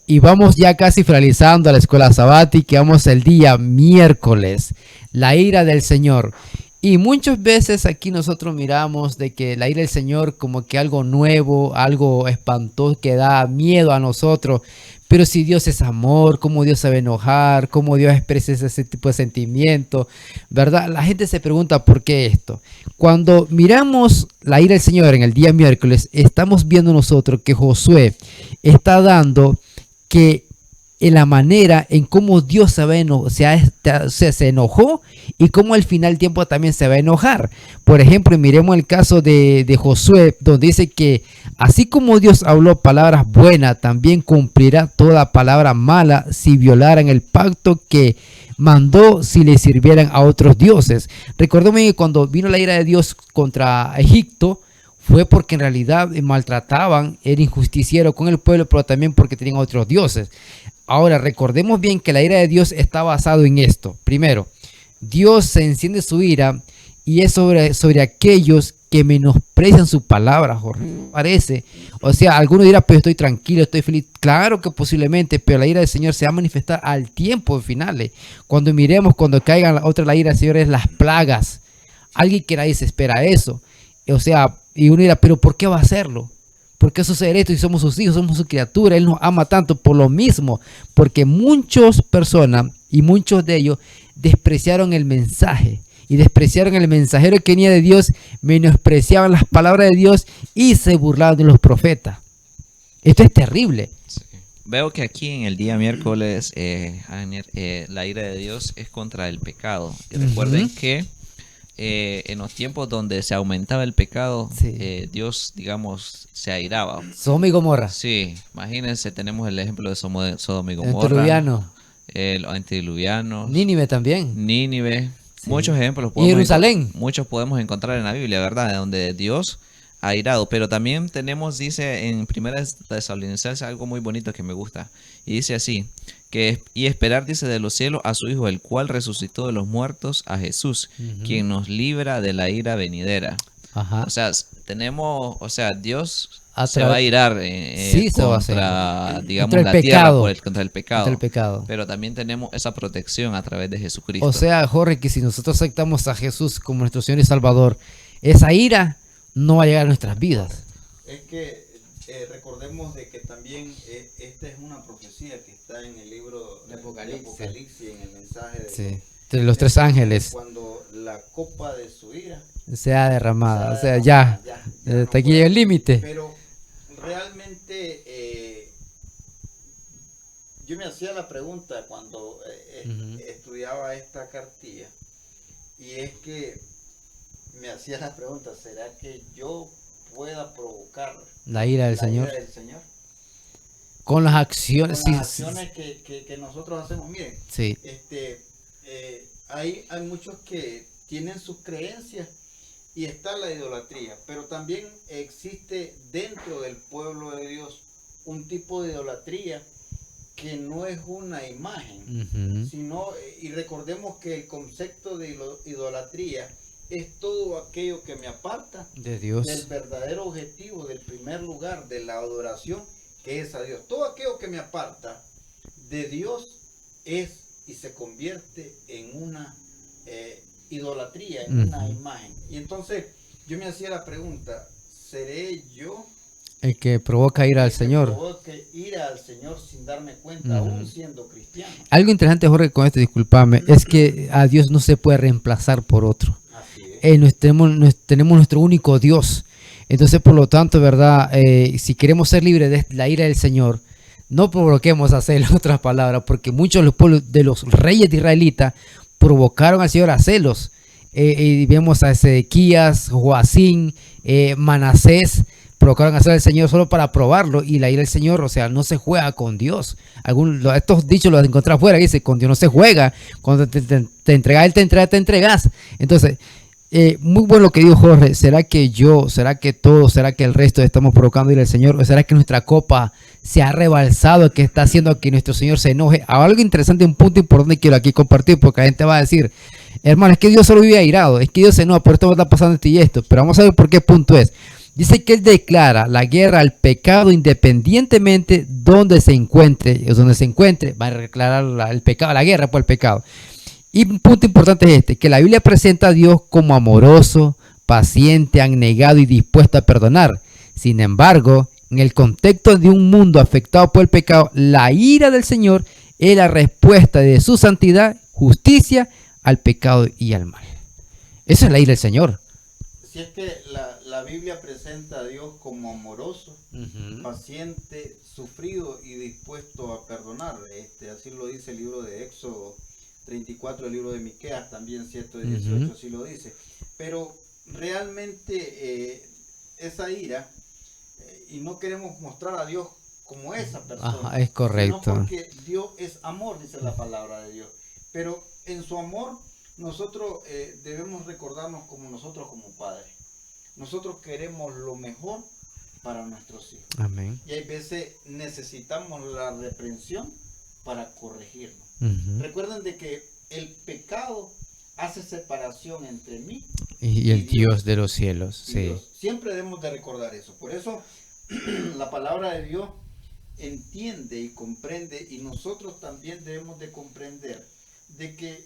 Y vamos ya casi finalizando la escuela sabática, vamos el día miércoles, la ira del Señor. Y muchas veces aquí nosotros miramos de que la ira del Señor como que algo nuevo, algo espantoso que da miedo a nosotros. Pero si Dios es amor, ¿cómo Dios sabe enojar? ¿Cómo Dios expresa ese tipo de sentimiento? ¿Verdad? La gente se pregunta por qué esto. Cuando miramos la ira del Señor en el día miércoles, estamos viendo nosotros que Josué está dando que en la manera en cómo Dios se enojó y cómo al final del tiempo también se va a enojar. Por ejemplo, miremos el caso de Josué, donde dice que así como Dios habló palabras buenas, también cumplirá toda palabra mala si violaran el pacto que mandó, si le sirvieran a otros dioses. Recordemos que cuando vino la ira de Dios contra Egipto, fue porque en realidad maltrataban, era injusticiero con el pueblo, pero también porque tenían otros dioses. Ahora, recordemos bien que la ira de Dios está basado en esto. Primero, Dios se enciende su ira y es sobre aquellos que menosprecian su palabra, Jorge. Parece. O sea, algunos dirán, pero estoy tranquilo, estoy feliz. Claro que posiblemente, pero la ira del Señor se va a manifestar al tiempo final. Cuando miremos, cuando caigan la ira del Señor es las plagas. Alguien que nadie se espera eso. O sea, y uno dirá, pero ¿por qué va a hacerlo? ¿Por qué sucede esto? Si somos sus hijos, somos su criatura, Él nos ama tanto por lo mismo, porque muchas personas y muchos de ellos despreciaron el mensaje y despreciaron el mensajero que venía de Dios, menospreciaban las palabras de Dios y se burlaban de los profetas. Esto es terrible. Sí. Veo que aquí en el día miércoles, la ira de Dios es contra el pecado. Y recuerden que en los tiempos donde se aumentaba el pecado, sí, Dios, digamos, se airaba. Sodoma y Gomorra. Sí, imagínense, tenemos el ejemplo de Sodoma y Gomorra. El antediluviano. Nínive también. Nínive. Sí. Muchos ejemplos. Y Jerusalén. Muchos podemos encontrar en la Biblia, ¿verdad? Donde Dios ha airado. Pero también tenemos, dice en 1 Tesalonicenses, algo muy bonito que me gusta. Y dice así, y esperar, dice, de los cielos a su Hijo, el cual resucitó de los muertos, a Jesús, quien nos libra de la ira venidera. Ajá. O sea, Dios se va a irar contra, digamos, contra la tierra contra el pecado. Pero también tenemos esa protección a través de Jesucristo. O sea, Jorge, que si nosotros aceptamos a Jesús como nuestro Señor y Salvador, esa ira no va a llegar a nuestras vidas. Es que recordemos de que también esta es una profecía que está en el libro de Apocalipsis, en el mensaje de los tres ángeles. Cuando la copa de su ira sea derramada, o sea, ya hasta aquí llega el límite. Pero realmente yo me hacía la pregunta cuando estudiaba esta cartilla, y es que me hacía la pregunta, ¿será que yo pueda provocar la ira del Señor? Con las acciones, que nosotros hacemos. Miren, sí. Hay muchos que tienen sus creencias y está la idolatría, pero también existe dentro del pueblo de Dios un tipo de idolatría que no es una imagen, sino, y recordemos que el concepto de idolatría es todo aquello que me aparta de Dios, del verdadero objetivo, del primer lugar, de la adoración que es a Dios. Todo aquello que me aparta de Dios es y se convierte en una idolatría, en una imagen. Y entonces yo me hacía la pregunta, ¿seré yo el que provoca ira al Señor? Provoque ira al Señor sin darme cuenta, aún siendo cristiano. Algo interesante, Jorge, con esto, discúlpame, es que a Dios no se puede reemplazar por otro. Tenemos nuestro único Dios. Entonces, por lo tanto, ¿verdad? Si queremos ser libres de la ira del Señor, no provoquemos a celos, otras palabras, porque muchos de los pueblos de los reyes de israelitas provocaron al Señor a celos. Y vemos a Ezequías, Joacín, Manasés, provocaron a celos al Señor solo para probarlo, y la ira del Señor, o sea, no se juega con Dios. Estos dichos los encontrás afuera, dice, con Dios no se juega, cuando te entregas, Él te entregas. Entonces, muy bueno lo que dijo Jorge. ¿Será que será que todos, será que el resto estamos provocando ira al Señor? ¿O será que nuestra copa se ha rebalsado, que está haciendo que nuestro Señor se enoje? Algo interesante, un punto importante quiero aquí compartir, porque la gente va a decir, hermano, es que Dios solo vive airado, es que Dios se enoja, por esto va a estar pasando esto y esto. Pero vamos a ver por qué punto es. Dice que Él declara la guerra al pecado independientemente donde se encuentre, o donde se encuentre, va a declarar el pecado, la guerra por el pecado. Y un punto importante es este, que la Biblia presenta a Dios como amoroso, paciente, abnegado y dispuesto a perdonar. Sin embargo, en el contexto de un mundo afectado por el pecado, la ira del Señor es la respuesta de su santidad, justicia al pecado y al mal. Esa es la ira del Señor. Si es que la Biblia presenta a Dios como amoroso, paciente, sufrido y dispuesto a perdonar. Así lo dice el libro de Éxodo 34, el libro de Miqueas, también 7:18, así lo dice. Pero realmente esa ira, y no queremos mostrar a Dios como esa persona. Ajá, es correcto. Sino porque Dios es amor, dice la palabra de Dios. Pero en su amor nosotros debemos recordarnos como nosotros como padres. Nosotros queremos lo mejor para nuestros hijos. Amén. Y hay veces necesitamos la reprensión para corregirnos. Recuerden de que el pecado hace separación entre mí y el Dios de los cielos. y Sí. Dios. Siempre debemos de recordar eso. Por eso la palabra de Dios entiende y comprende, y nosotros también debemos de comprender de que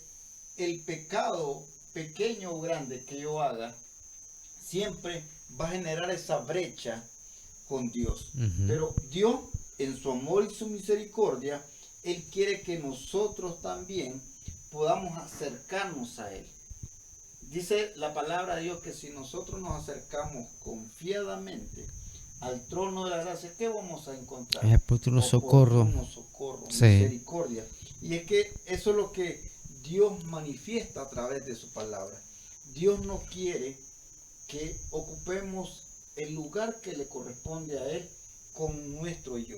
el pecado pequeño o grande que yo haga siempre va a generar esa brecha con Dios. Pero Dios, en su amor y su misericordia, Él quiere que nosotros también podamos acercarnos a Él. Dice la palabra de Dios que si nosotros nos acercamos confiadamente al trono de la gracia, ¿qué vamos a encontrar? Es oportuno socorro. Oportuno socorro, Sí. misericordia. Y es que eso es lo que Dios manifiesta a través de su palabra. Dios no quiere que ocupemos el lugar que le corresponde a Él con nuestro yo,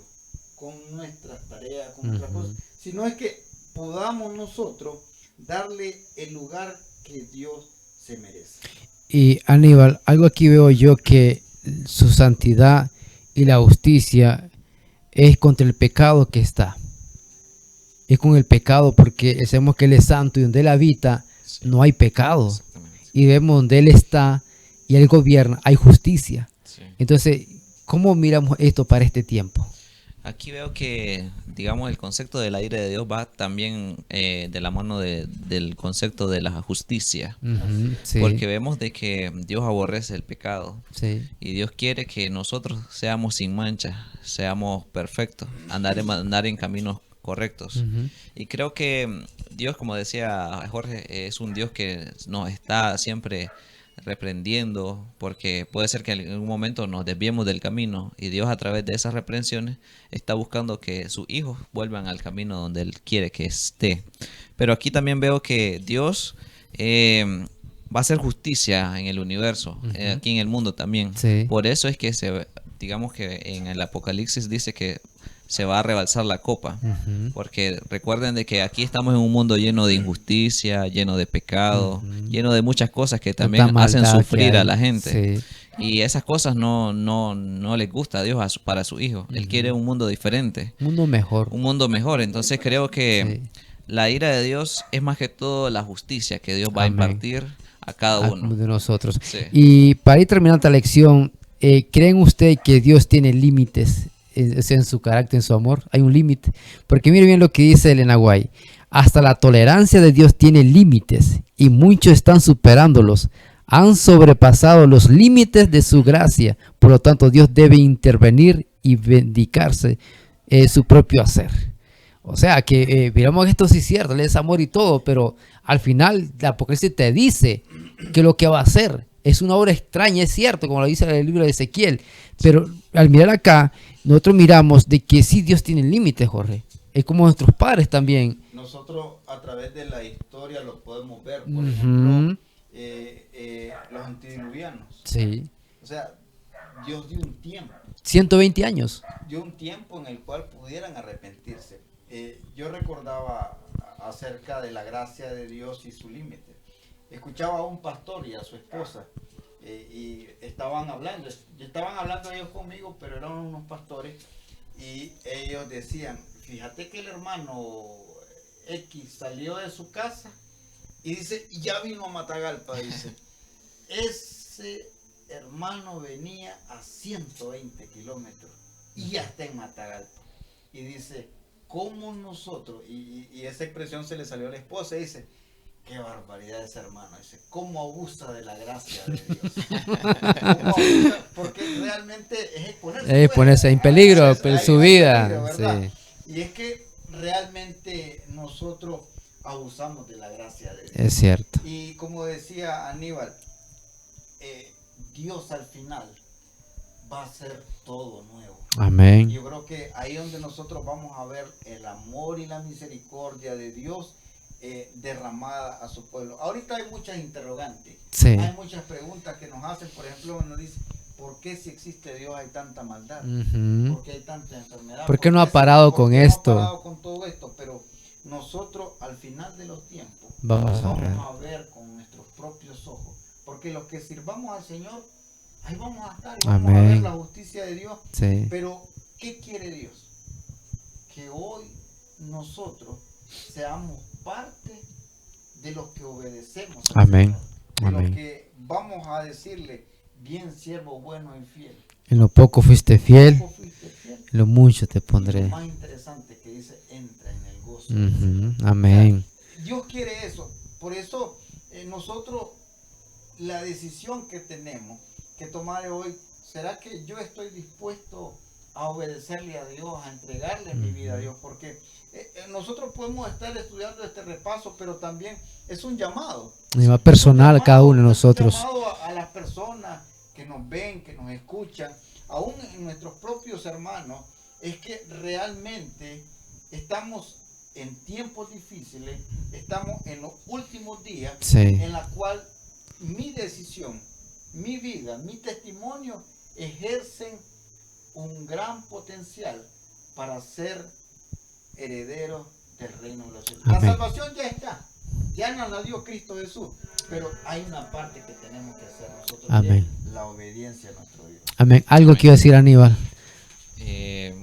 con nuestras tareas, con nuestras cosas, sino es que podamos nosotros darle el lugar que Dios se merece. Y Aníbal, algo aquí veo yo que su santidad y la justicia es contra el pecado que está. Es con el pecado porque sabemos que Él es santo y donde Él habita no hay pecado. Exactamente. Y vemos donde Él está y Él gobierna, hay justicia. Sí. Entonces, ¿cómo miramos esto para este tiempo? Aquí veo que, digamos, el concepto de la ira de Dios va también de la mano del concepto de la justicia. Sí, Porque vemos de que Dios aborrece el pecado. sí. Y Dios quiere que nosotros seamos sin mancha, seamos perfectos, andar en caminos correctos. Y creo que Dios, como decía Jorge, es un Dios que nos está siempre reprendiendo, porque puede ser que en algún momento nos desviemos del camino, y Dios a través de esas reprensiones está buscando que sus hijos vuelvan al camino donde Él quiere que esté. Pero aquí también veo que Dios va a hacer justicia en el universo, aquí en el mundo también. Sí. Por eso es que digamos que en el Apocalipsis dice que se va a rebalsar la copa, porque recuerden de que aquí estamos en un mundo lleno de injusticia, lleno de pecado, lleno de muchas cosas que también Tanta hacen maldad sufrir que a hay. la gente. Sí. Y esas cosas no les gusta a Dios para su hijo. Él quiere un mundo diferente, Un mundo mejor. un mundo mejor. Entonces creo que Sí. la ira de Dios es más que todo la justicia que Dios va a Amén. impartir a cada uno. De nosotros. Sí. Y para ir terminando esta lección, ¿creen ustedes que Dios tiene límites en su carácter, en su amor? Hay un límite. Porque mire bien lo que dice el Enaguay. Hasta la tolerancia de Dios tiene límites y muchos están superándolos. Han sobrepasado los límites de su gracia. Por lo tanto, Dios debe intervenir y vindicarse su propio hacer. O sea que miramos que esto sí es cierto, Él es amor y todo, pero al final la Apocalipsis te dice que lo que va a hacer es una obra extraña, es cierto, como lo dice el libro de Ezequiel, pero al mirar acá, nosotros miramos de que sí Dios tiene límites, Jorge. Es como nuestros padres también. Nosotros a través de la historia lo podemos ver, por ejemplo, los antediluvianos. Sí. O sea, Dios dio un tiempo. 120 años. Dio un tiempo en el cual pudieran arrepentirse. Yo recordaba acerca de la gracia de Dios y su límite. Escuchaba a un pastor y a su esposa y estaban hablando ellos conmigo, pero eran unos pastores y ellos decían, fíjate que el hermano X salió de su casa y dice, ya vino a Matagalpa, dice, ese hermano venía a 120 kilómetros y ya está en Matagalpa. Y dice, ¿cómo nosotros? Y esa expresión se le salió a la esposa y dice, qué barbaridad ese hermano. Dice, ¿cómo abusa de la gracia de Dios? ¿Cómo abusa? Porque realmente es ponerse en peligro, su vida. ¿verdad? Sí. Y es que realmente nosotros abusamos de la gracia de Dios. Es cierto. Y como decía Aníbal, Dios al final va a hacer todo nuevo. Amén. Yo creo que ahí donde nosotros vamos a ver el amor y la misericordia de Dios derramada a su pueblo. Ahorita hay muchas interrogantes, Sí. hay muchas preguntas que nos hacen. Por ejemplo, nos dice, ¿por qué si existe Dios hay tanta maldad? Ujú. ¿Por qué hay tanta enfermedad? ¿Por qué no ha parado con esto? No ha parado con todo esto? Pero nosotros al final de los tiempos Vamos a ver con nuestros propios ojos, porque los que sirvamos al Señor, ahí vamos a estar y vamos a ver Amén. la justicia de Dios. Sí. Pero ¿qué quiere Dios? Que hoy nosotros seamos parte de los que obedecemos al Amén. Señor, de Amén. los que vamos a decirle, bien siervo bueno y fiel. En lo poco fuiste fiel, Poco fuiste fiel, en lo mucho te y pondré. lo más interesante que dice, entra en el gozo del Señor. Ujú. Amén. Dios quiere eso. Por eso nosotros, la decisión que tenemos que tomar hoy, ¿será que yo estoy dispuesto a obedecerle a Dios, a entregarle mi vida a Dios? Porque nosotros podemos estar estudiando este repaso, pero también es un llamado. Y más personal a cada uno de Es un nosotros. llamado a las personas que nos ven, que nos escuchan, aún en nuestros propios hermanos, es que realmente estamos en tiempos difíciles, estamos en los últimos días, Sí. en la cual mi decisión, mi vida, mi testimonio ejercen un gran potencial para ser herederos del reino de los cielos. La Amén. salvación ya está, ya nos la dio Cristo Jesús, pero hay una parte que tenemos que hacer nosotros, Amén. y es la obediencia a nuestro Dios. Amén. Algo que iba a decir Aníbal.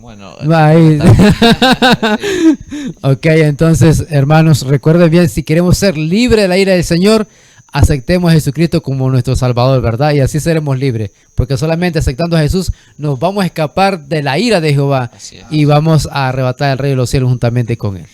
Bueno, Bye. sí. Ok, entonces, hermanos, recuerden bien, si queremos ser libres de la ira del Señor, aceptemos a Jesucristo como nuestro Salvador, ¿verdad? Y así seremos libres, porque solamente aceptando a Jesús nos vamos a escapar de la ira de Jehová Así es. y vamos a arrebatar el reino de los cielos juntamente con Él.